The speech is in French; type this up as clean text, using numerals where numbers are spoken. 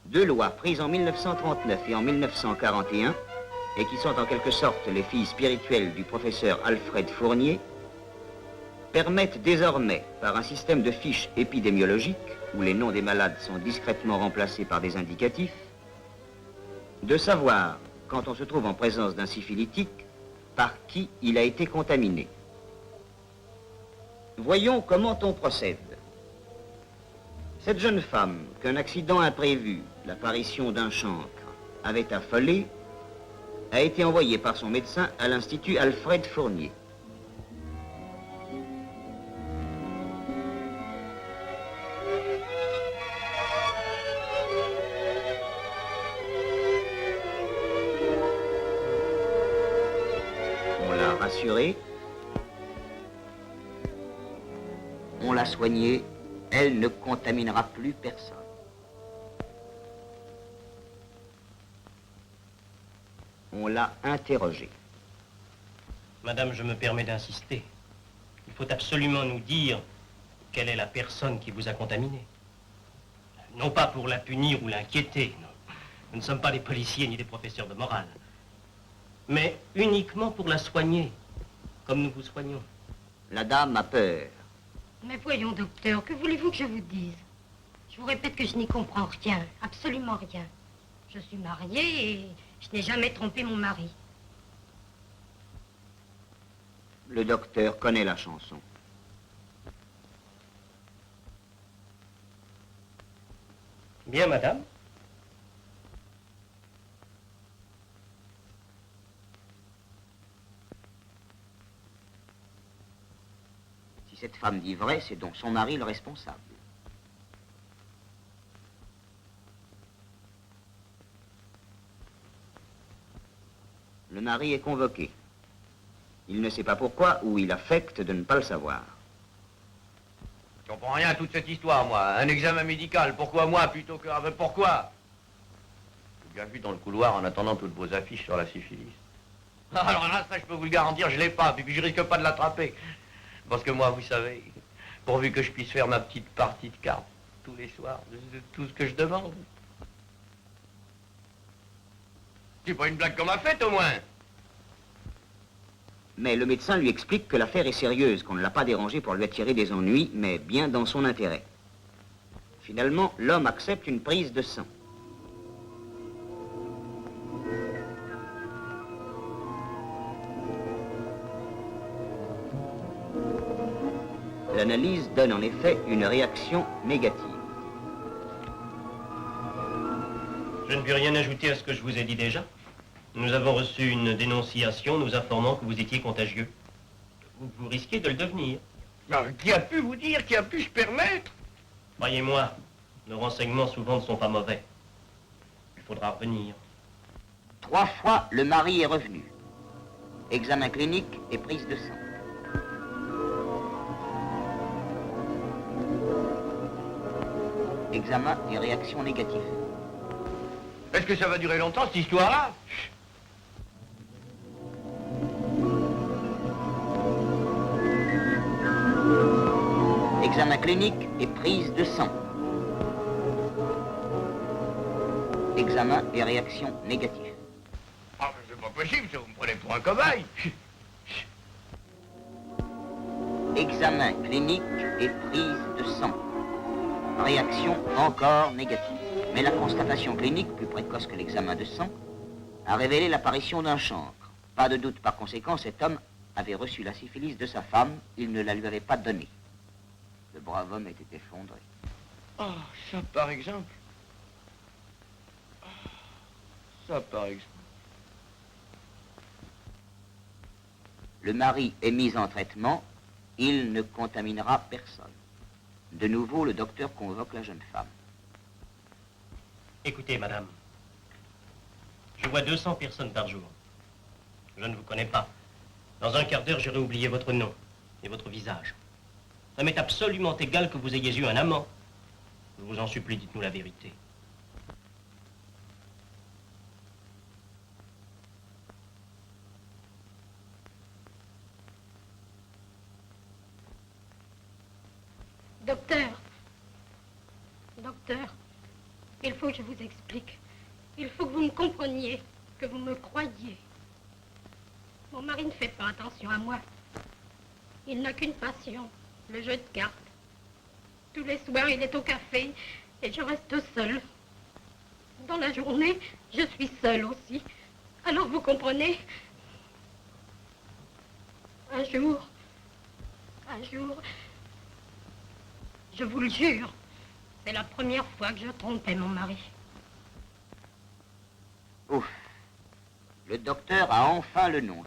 deux lois prises en 1939 et en 1941, et qui sont en quelque sorte les filles spirituelles du professeur Alfred Fournier, permettent désormais, par un système de fiches épidémiologiques, où les noms des malades sont discrètement remplacés par des indicatifs, de savoir, quand on se trouve en présence d'un syphilitique, par qui il a été contaminé. Voyons comment on procède. Cette jeune femme, qu'un accident imprévu, l'apparition d'un chancre, avait affolée, a été envoyée par son médecin à l'Institut Alfred Fournier. On l'a rassurée, on l'a soignée, elle ne contaminera plus personne. On l'a interrogée. Madame, je me permets d'insister. Il faut absolument nous dire quelle est la personne qui vous a contaminé. Non pas pour la punir ou l'inquiéter, non. Nous ne sommes pas des policiers ni des professeurs de morale. Mais uniquement pour la soigner, comme nous vous soignons. La dame a peur. Mais voyons, docteur, que voulez-vous que je vous dise? Je vous répète que je n'y comprends rien, absolument rien. Je suis mariée et je n'ai jamais trompé mon mari. Le docteur connaît la chanson. Bien, madame. Si cette femme dit vrai, c'est donc son mari le responsable. Le mari est convoqué. Il ne sait pas pourquoi ou il affecte de ne pas le savoir. Je comprends rien à toute cette histoire, moi. Un examen médical, pourquoi moi plutôt que... pourquoi? J'ai bien vu dans le couloir en attendant toutes vos affiches sur la syphilis. Alors là, ça, je peux vous le garantir, je l'ai pas, puis je risque pas de l'attraper. Parce que moi, vous savez, pourvu que je puisse faire ma petite partie de cartes tous les soirs, de tout ce que je demande. C'est pas une blague qu'on m'a faite, au moins. Mais le médecin lui explique que l'affaire est sérieuse, qu'on ne l'a pas dérangé pour lui attirer des ennuis, mais bien dans son intérêt. Finalement, l'homme accepte une prise de sang. L'analyse donne en effet une réaction négative. Je ne puis rien ajouter à ce que je vous ai dit déjà. Nous avons reçu une dénonciation nous informant que vous étiez contagieux. Vous risquez de le devenir. Alors, qui a pu vous dire, qui a pu se permettre? Croyez-moi, nos renseignements souvent ne sont pas mauvais. Il faudra revenir. 3 fois, le mari est revenu. Examen clinique et prise de sang. Examen et réaction négative. Est-ce que ça va durer longtemps, cette histoire-là? Examen clinique et prise de sang. Examen et réaction négative. Ah, mais c'est pas possible, ça, vous me prenez pour un cobaye. Examen clinique et prise de sang. Réaction encore négative. Mais la constatation clinique, plus précoce que l'examen de sang, a révélé l'apparition d'un chancre. Pas de doute, par conséquent, cet homme avait reçu la syphilis de sa femme, il ne la lui avait pas donnée. Le brave homme était effondré. Oh, ça par exemple. Ça par exemple. Le mari est mis en traitement, il ne contaminera personne. De nouveau, le docteur convoque la jeune femme. Écoutez, madame, je vois 200 personnes par jour. Je ne vous connais pas. Dans un quart d'heure, j'aurai oublié votre nom et votre visage. Ça m'est absolument égal que vous ayez eu un amant. Je vous en supplie, dites-nous la vérité. Docteur. Docteur. Il faut que je vous explique. Il faut que vous me compreniez, que vous me croyiez. Mon mari ne fait pas attention à moi. Il n'a qu'une passion, le jeu de cartes. Tous les soirs, il est au café et je reste seule. Dans la journée, je suis seule aussi. Alors vous comprenez? Un jour, je vous le jure, c'est la première fois que je trompais mon mari. Ouf. Le docteur a enfin le nom.